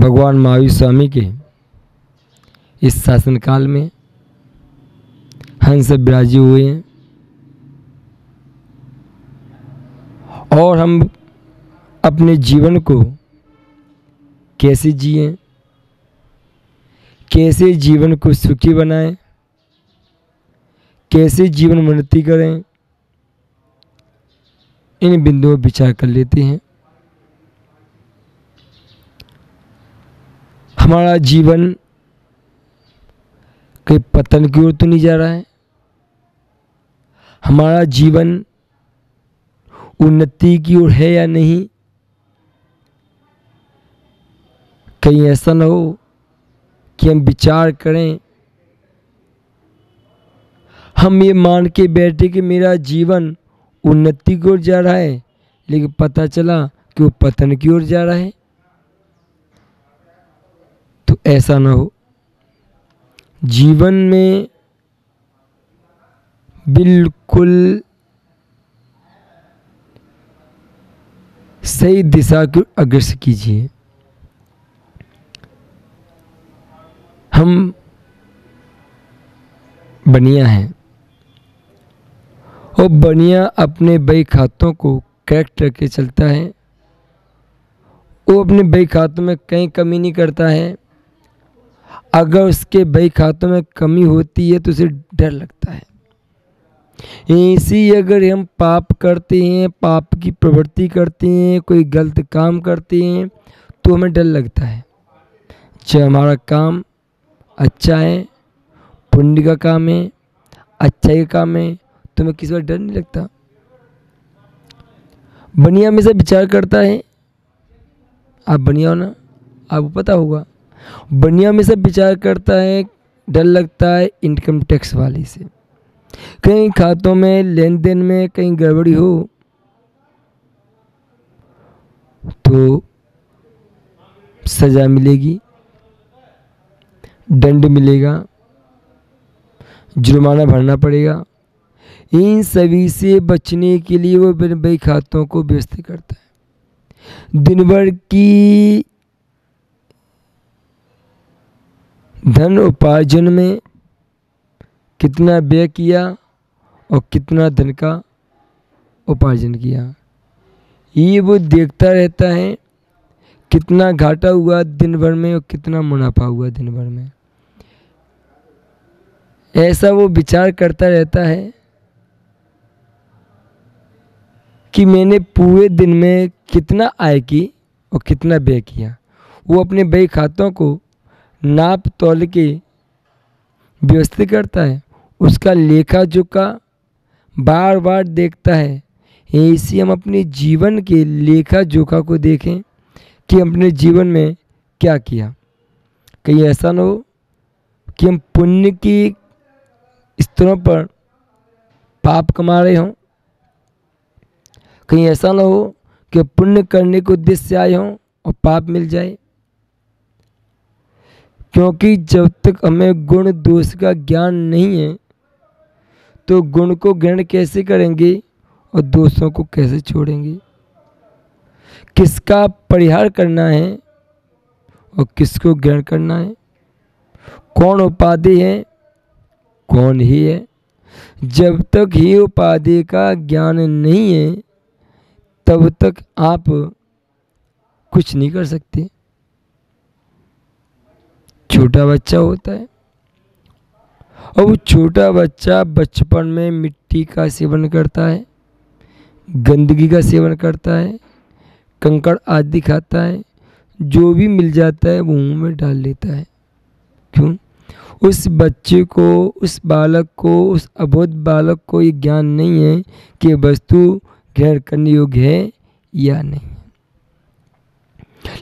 भगवान महावीर स्वामी के इस शासनकाल में हंस विराजे हुए हैं और हम अपने जीवन को कैसे जिएं, कैसे जीवन को सुखी बनाएं, कैसे जीवन में उन्नति करें, इन बिंदुओं पर विचार कर लेते हैं। हमारा जीवन कहीं पतन की ओर तो नहीं जा रहा है, हमारा जीवन उन्नति की ओर है या नहीं। कहीं ऐसा ना हो कि हम विचार करें, हम ये मान के बैठे कि मेरा जीवन उन्नति की ओर जा रहा है, लेकिन पता चला कि वो पतन की ओर जा रहा है। तो ऐसा ना हो। जीवन में बिल्कुल सही दिशा को अग्रसर कीजिए। हम बनिया हैं और बनिया अपने बही खातों को करेक्ट रख चलता है। वो अपने बही खातों में कहीं कमी नहीं करता है। अगर उसके बही खातों में कमी होती है तो उसे डर लगता है। ऐसी अगर हम पाप करते हैं, पाप की प्रवृत्ति करते हैं, कोई गलत काम करते हैं तो हमें डर लगता है। जब हमारा काम अच्छा है, पुण्य का काम है, अच्छाई का काम है, तो हमें किसी बार डर नहीं लगता। बनिया में से विचार करता है, आप बनिया हो ना, आपको पता होगा। बनिया में से विचार करता है, डर लगता है इनकम टैक्स वाले से। कहीं खातों में लेन देन में कहीं गड़बड़ी हो तो सजा मिलेगी, दंड मिलेगा, जुर्माना भरना पड़ेगा। इन सभी से बचने के लिए वो बही खातों को व्यवस्थित करता है। दिन भर की धन उपार्जन में कितना व्यय किया और कितना धन का उपार्जन किया, ये वो देखता रहता है। कितना घाटा हुआ दिन भर में और कितना मुनाफा हुआ दिन भर में, ऐसा वो विचार करता रहता है कि मैंने पूरे दिन में कितना आय की और कितना व्यय किया। वो अपने बही खातों को नाप तौल के व्यवस्थित करता है, उसका लेखा जोखा बार बार देखता है। ऐसे हम अपने जीवन के लेखा जोखा को देखें कि अपने जीवन में क्या किया। कहीं ऐसा न हो कि हम पुण्य की स्तरों पर पाप कमा रहे हों। कहीं ऐसा न हो कि पुण्य करने के उद्देश्य से आए हों और पाप मिल जाए। क्योंकि जब तक हमें गुण दोष का ज्ञान नहीं है तो गुण को ग्रहण कैसे करेंगे और दोषों को कैसे छोड़ेंगे। किसका परिहार करना है और किसको ग्रहण करना है, कौन उपाधि है कौन ही है। जब तक ही उपाधि का ज्ञान नहीं है तब तक आप कुछ नहीं कर सकते। छोटा बच्चा होता है और वो छोटा बच्चा बचपन में मिट्टी का सेवन करता है, गंदगी का सेवन करता है, कंकड़ आदि खाता है। जो भी मिल जाता है वो मुंह में डाल लेता है। क्यों? उस बच्चे को, उस बालक को, उस अबोध बालक को ये ज्ञान नहीं है कि वस्तु ग्रहण करने योग्य है या नहीं।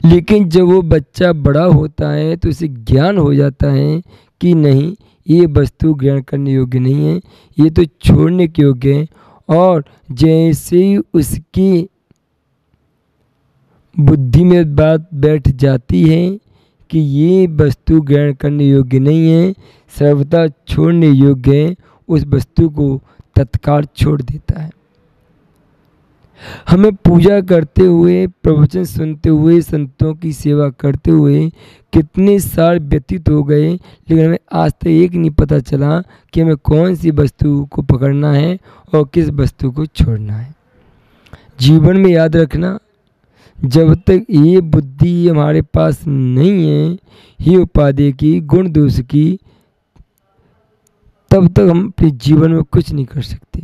लेकिन जब वो बच्चा बड़ा होता है तो उसे ज्ञान हो जाता है कि नहीं, ये वस्तु ग्रहण करने योग्य नहीं है, ये तो छोड़ने के योग्य है। और जैसे ही उसकी बुद्धि में बात बैठ जाती है कि ये वस्तु ग्रहण करने योग्य नहीं है, सर्वथा छोड़ने योग्य है, उस वस्तु को तत्काल छोड़ देता है। हमें पूजा करते हुए, प्रवचन सुनते हुए, संतों की सेवा करते हुए कितने साल व्यतीत हो गए, लेकिन हमें आज तक एक नहीं पता चला कि हमें कौन सी वस्तु को पकड़ना है और किस वस्तु को छोड़ना है। जीवन में याद रखना, जब तक ये बुद्धि हमारे पास नहीं है ही उपाधि की, गुण दोष की, तब तक हम अपने जीवन में कुछ नहीं कर सकते।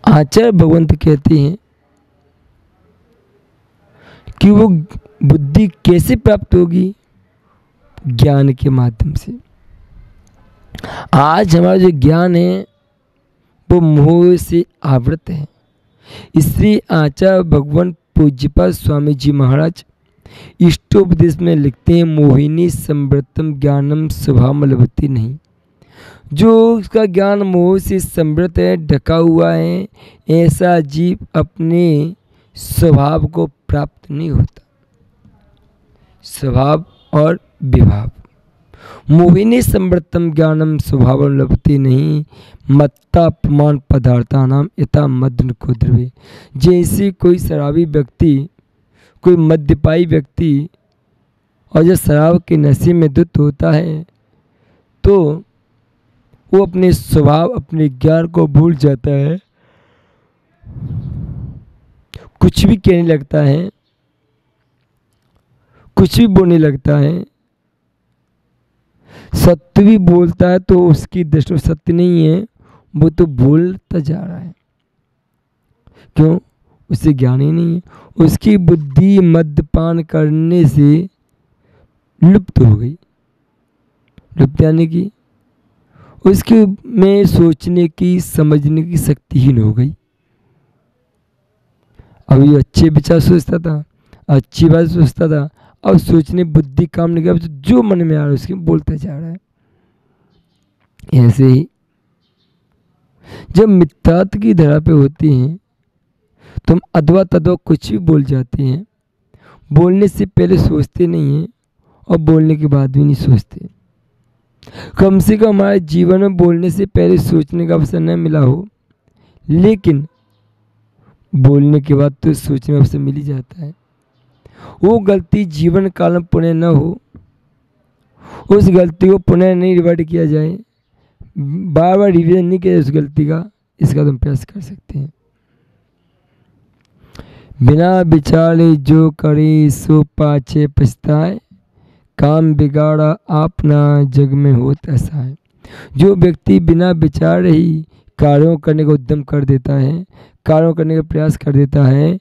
आचार्य भगवंत कहते हैं कि वो बुद्धि कैसे प्राप्त होगी? ज्ञान के माध्यम से। आज हमारा जो ज्ञान है वो मोह से आवृत है। इसलिए आचार्य भगवान पूज्यपाद स्वामी जी महाराज इष्टोपदेश में लिखते हैं, मोहिनी संवृतम ज्ञानम स्वभाव लभते नहीं। जो उसका ज्ञान मोह से समृद्ध है, ढका हुआ है, ऐसा जीव अपने स्वभाव को प्राप्त नहीं होता। स्वभाव और विभाव। मोहिनी समृतम ज्ञानम स्वभाव लभते नहीं, मत्ता प्रमाण पदार्था नाम यथा मद्न को द्रवे। जैसे कोई शराबी व्यक्ति, कोई मद्यपाई व्यक्ति और जब शराब के नशे में धुत होता है तो वो अपने स्वभाव, अपने ज्ञान को भूल जाता है, कुछ भी कहने लगता है, कुछ भी बोलने लगता है। सत्य भी बोलता है तो उसकी दृष्टि में सत्य नहीं है, वो तो बोलता जा रहा है। क्यों? उसे ज्ञान ही नहीं है। उसकी बुद्धि मद्यपान करने से लुप्त हो गई। लुप्त यानी कि उसके में सोचने की, समझने की शक्तिहीन हो गई। अभी अच्छे विचार सोचता था, अच्छी बात सोचता था, अब सोचने बुद्धि काम नहीं कर, जो मन में आ रहा है उसके बोलता जा रहा है। ऐसे ही जब मिथ्यात्व की धरा पे होती हैं तो हम अधवा तधवा कुछ भी बोल जाते हैं। बोलने से पहले सोचते नहीं हैं और बोलने के बाद भी नहीं सोचते। कम से कम हमारे जीवन में बोलने से पहले सोचने का अवसर न मिला हो, लेकिन बोलने के बाद तो सोचने का अवसर मिल ही जाता है। वो गलती जीवन काल में पुनः न हो, उस गलती को पुनः नहीं रिवर्ट किया जाए, बार बार रिवीजन नहीं किया उस गलती का, इसका तुम प्रयास कर सकते हैं। बिना विचारे जो करे सो पाछे पछताए, काम बिगाड़ा आपना जग में होत ऐसा है। जो व्यक्ति बिना विचार ही कार्यों करने का उद्यम कर देता है, कार्यों करने का प्रयास कर देता है,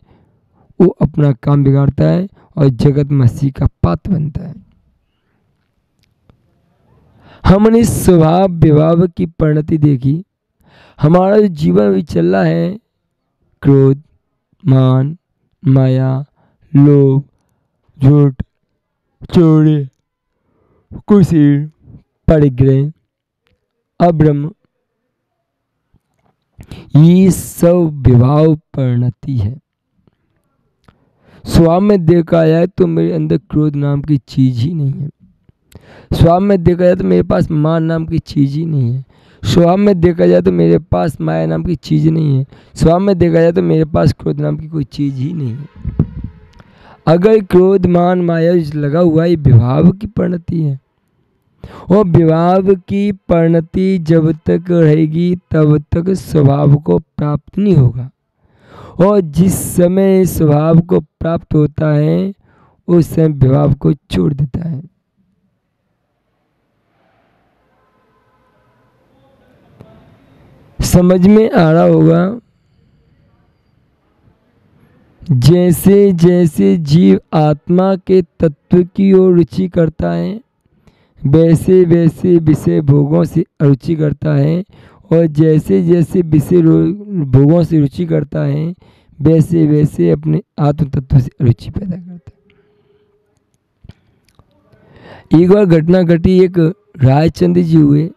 वो अपना काम बिगाड़ता है और जगत मसीह का पात्र बनता है। हमने स्वभाव विभाव की परिणति देखी। हमारा जो जीवन भी चल रहा है, क्रोध, मान, माया, लोभ, झूठ, चोरी, कुशील, परिग्रह, अब्रह्म, ये सब विभाव परिणति है। स्वभाव में देखा जाए तो मेरे अंदर क्रोध नाम की चीज ही नहीं है। स्वभाव में देखा जाए तो मेरे पास मान नाम की चीज ही नहीं है। स्वभाव में देखा जाए तो मेरे पास माया नाम की चीज नहीं है। स्वभाव में देखा जाए तो मेरे पास क्रोध नाम की कोई चीज ही नहीं है। अगर क्रोध, मान, माया लगा हुआ है, विभाव की परिणति है। और विभाव की परिणति जब तक रहेगी तब तक स्वभाव को प्राप्त नहीं होगा। और जिस समय स्वभाव को प्राप्त होता है उस समय विभाव को छोड़ देता है। समझ में आ रहा होगा, जैसे जैसे जीव आत्मा के तत्व की ओर रुचि करता है, वैसे वैसे विषय भोगों से अरुचि करता है। और जैसे जैसे विषय भोगों से रुचि करता है, वैसे वैसे अपने आत्म तत्व से अरुचि पैदा करता है। एक बार घटना घटी, एक रायचंद्र जी हुए,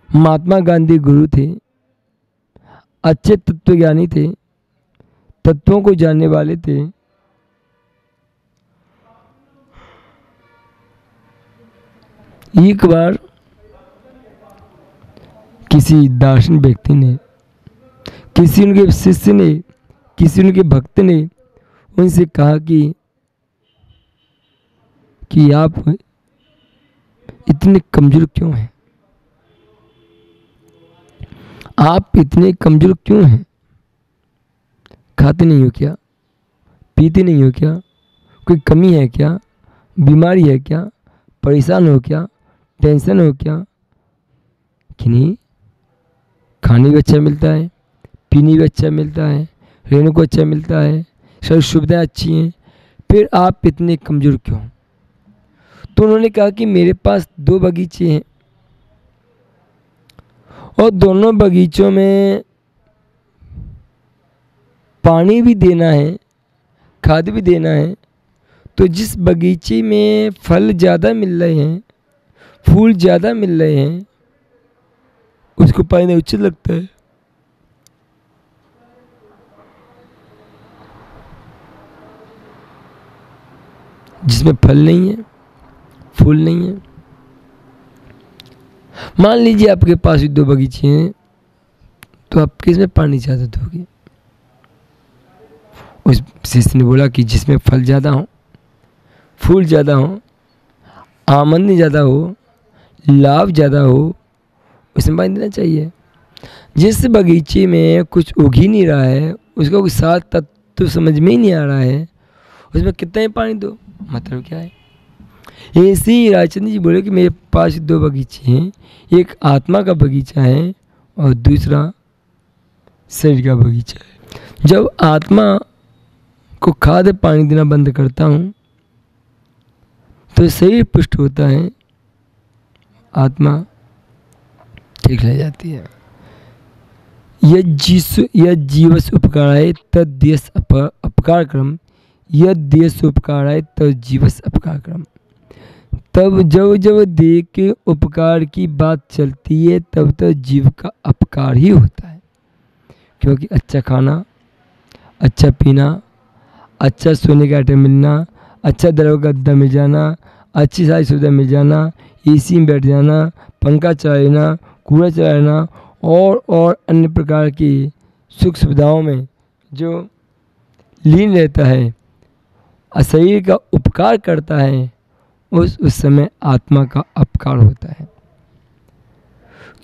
महात्मा गांधी गुरु थे, अच्छे तत्वज्ञानी थे, तत्वों को जानने वाले थे। एक बार किसी दार्शनिक व्यक्ति ने, किसी उनके शिष्य ने, किसी उनके भक्त ने उनसे कहा कि आप इतने कमजोर क्यों हैं? आप इतने कमजोर क्यों हैं? खाते नहीं हो क्या? पीते नहीं हो क्या? कोई कमी है क्या? बीमारी है क्या? परेशान हो क्या? टेंशन हो क्या? कि नहीं, खाने भी अच्छा मिलता है, पीने भी अच्छा मिलता है, रहने को अच्छा मिलता है, सारी सुविधाएं अच्छी हैं, फिर आप इतने कमज़ोर क्यों? तो उन्होंने कहा कि मेरे पास 2 बगीचे हैं और दोनों बगीचों में पानी भी देना है, खाद भी देना है, तो जिस बगीचे में फल ज़्यादा मिल रहे हैं, फूल ज़्यादा मिल रहे हैं, उसको पानी देना उचित लगता है। जिसमें फल नहीं है, फूल नहीं है। मान लीजिए आपके पास 2 बगीचे हैं, तो आप किसमें पानी ज़्यादा दोगे? उस शिष्य ने बोला कि जिसमें फल ज़्यादा हो, फूल ज़्यादा हो, आमदनी ज़्यादा हो, लाभ ज़्यादा हो, उसमें पानी देना चाहिए। जिस बगीचे में कुछ उग ही नहीं रहा है, उसका कोई सात तत्व तो समझ में ही नहीं आ रहा है, उसमें कितना ही पानी दो, मतलब क्या है? ऐसे ही राजचंद्र जी बोले कि मेरे पास 2 बगीचे हैं, एक आत्मा का बगीचा है और दूसरा शरीर का बगीचा है। जब आत्मा को खाद पानी देना बंद करता हूँ तो शरीर पुष्ट होता है, आत्मा ठीक रह जाती है। यद जीवस उपकाराय तद देश अपकार क्रम, यद देश उपकाराय तद जीवस अपकार क्रम। तब जब देह के उपकार की बात चलती है तब तो जीव का अपकार ही होता है, क्योंकि अच्छा खाना, अच्छा पीना, अच्छा सोने का आइटम मिलना, अच्छा दरवाजा गद्दा मिल जाना, अच्छी सारी सुविधा मिल जाना, एसी में बैठ जाना, पंखा चला लेना, कूलर चला लेना और अन्य प्रकार की सुख सुविधाओं में जो लीन रहता है, शरीर का उपकार करता है, उस समय आत्मा का अपकार होता है।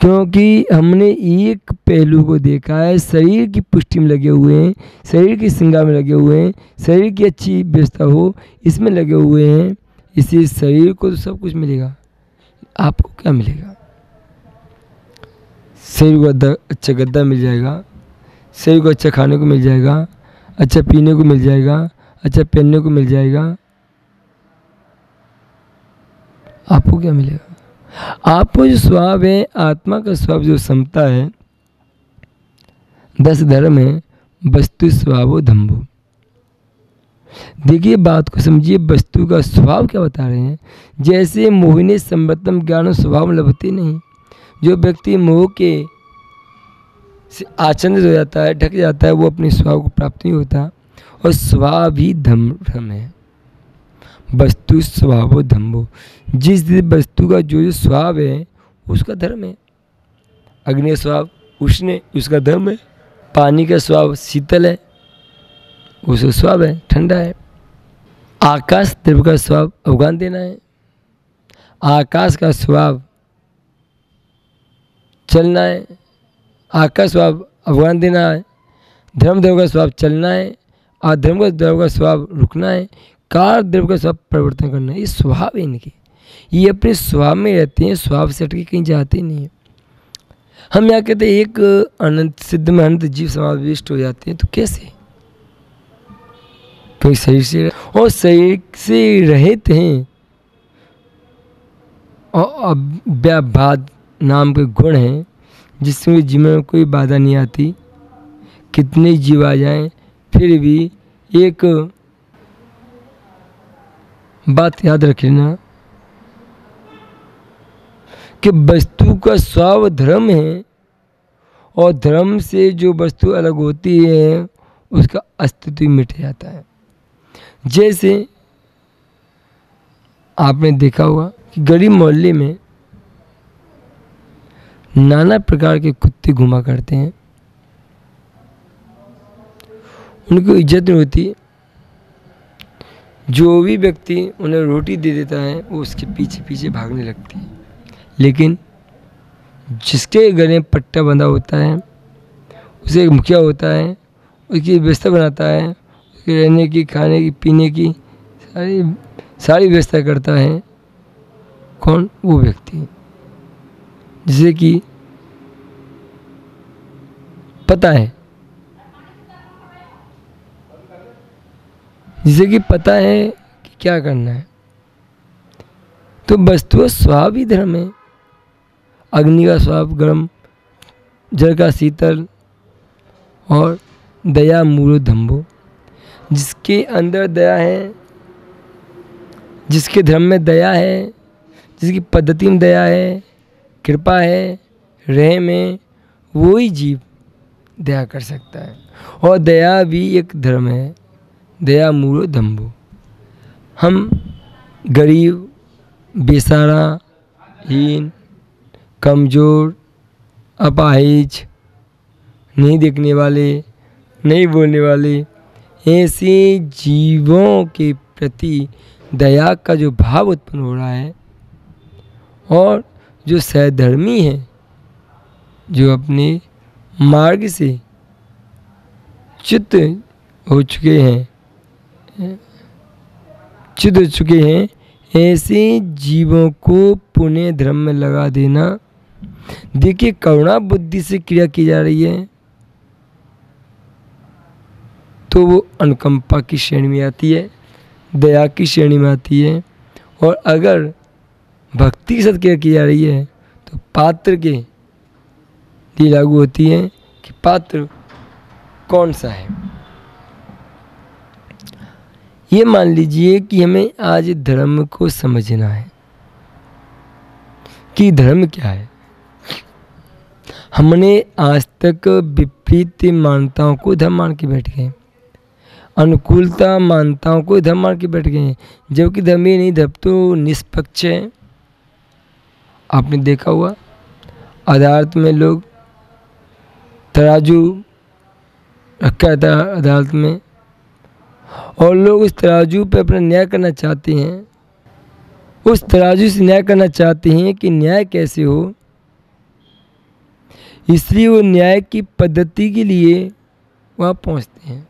क्योंकि हमने एक पहलू को देखा है, शरीर की पुष्टि में लगे हुए हैं, शरीर के श्रृंगार में लगे हुए हैं, शरीर की अच्छी व्यवस्था हो इसमें लगे हुए हैं। इसी शरीर को तो सब कुछ मिलेगा, आपको क्या मिलेगा? शरीर को अच्छा गद्दा मिल जाएगा, शरीर को अच्छा खाने को मिल जाएगा, अच्छा पीने को मिल जाएगा, अच्छा पहनने को मिल जाएगा, आपको क्या मिलेगा? आपको जो स्वभाव है, आत्मा का स्वभाव जो समता है, 10 धर्म है, वस्तु स्वभावो धम्मो। देखिए बात को समझिए, वस्तु का स्वभाव क्या बता रहे हैं। जैसे मोहिनी संबतम ज्ञान स्वभाव लभते नहीं, जो व्यक्ति मोह के से आचंदित हो जाता है, ढक जाता है, वो अपने स्वभाव को प्राप्त नहीं होता। और स्वभाव ही धर्म है, वस्तु स्वभावो धम्मो। जिस वस्तु का जो स्वभाव है उसका धर्म है। अग्नि का स्वभाव उष्ण, उसका धर्म है। पानी का स्वभाव शीतल है, उसका स्वभाव है ठंडा है। आकाश द्रव्य का स्वभाव अवगान देना है, आकाश का स्वभाव चलना है, आकाश स्वभाव अवगान देना है। धर्म द्रव्य का स्वभाव चलना है, अधर्म का द्रव्य का स्वभाव रुकना है, कार द्रव्य का स्वभाव परिवर्तन करना है। ये स्वभाव है इनके, ये अपने स्वभाव में रहते हैं, स्वभाव से हटके कहीं जाते नहीं है। हम यहाँ कहते हैं एक अनंत सिद्ध में अनंत जीव समाविष्ट हो जाते हैं, तो कैसे? क्योंकि शरीर से और शरीर से रहित हैं और अव्याभाद नाम के गुण हैं जिसमें जीवन में कोई बाधा नहीं आती। कितने जीव आ जाएं फिर भी एक बात याद रख लेना कि वस्तु का स्वभाव धर्म है और धर्म से जो वस्तु अलग होती है उसका अस्तित्व मिट जाता है। जैसे आपने देखा होगा कि गरीब मोहल्ले में नाना प्रकार के कुत्ते घुमा करते हैं, उनको इज्जत नहीं होती। जो भी व्यक्ति उन्हें रोटी दे देता है वो उसके पीछे पीछे भागने लगती है। लेकिन जिसके गले में पट्टा बंधा होता है, उसे एक मुखिया होता है, उसकी व्यवस्था बनाता है, उसके रहने की, खाने की, पीने की सारी व्यवस्था करता है। कौन? वो व्यक्ति जिसे कि पता है, जिसे कि पता है कि क्या करना है। तो वस्तु स्वभाव ही धर्म है। अग्नि का स्वभाव गर्म, जल का शीतल, और दया मूलो धम्बो। जिसके अंदर दया है, जिसके धर्म में दया है, जिसकी पद्धति में दया है, कृपा है, रहम है, वो ही जीव दया कर सकता है। और दया भी एक धर्म है। दया मूलो धम्बो। हम गरीब, बेसहारा, हीन, कमज़ोर, अपाहिज, नहीं देखने वाले, नहीं बोलने वाले, ऐसे जीवों के प्रति दया का जो भाव उत्पन्न हो रहा है, और जो सहधर्मी है, जो अपने मार्ग से च्युत हो चुके हैं, ऐसे जीवों को पुण्य धर्म में लगा देना। देखिए, करुणा बुद्धि से क्रिया की जा रही है तो वो अनुकंपा की श्रेणी में आती है, दया की श्रेणी में आती है। और अगर भक्ति के साथ क्रिया की जा रही है तो पात्र के लिए लागू होती है कि पात्र कौन सा है। ये मान लीजिए कि हमें आज धर्म को समझना है कि धर्म क्या है। हमने आज तक विपरीत मान्यताओं को धर्म मान के बैठ गए, अनुकूलता मान्यताओं को धर्म मान के बैठ गए हैं, जबकि धर्म ही नहीं, धर्म तो निष्पक्ष है। आपने देखा हुआ, अदालत में लोग तराजू रखा था अदालत में, और लोग उस तराजू पे अपना न्याय करना चाहते हैं। उस तराजू से न्याय करना चाहते हैं कि न्याय कैसे हो, इसलिए वो न्याय की पद्धति के लिए वहाँ पहुँचते हैं।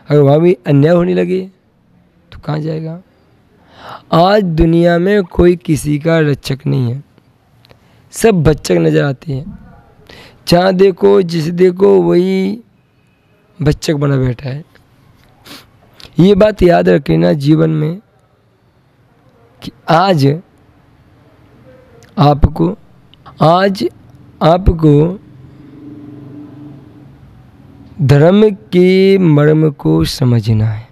अगर वहाँ भी अन्याय होने लगे तो कहाँ जाएगा। आज दुनिया में कोई किसी का रक्षक नहीं है, सब भक्षक नजर आते हैं। जहाँ देखो, जिसे देखो, वही भक्षक बना बैठा है। ये बात याद रखना जीवन में कि आज आपको धर्म के मर्म को समझना है।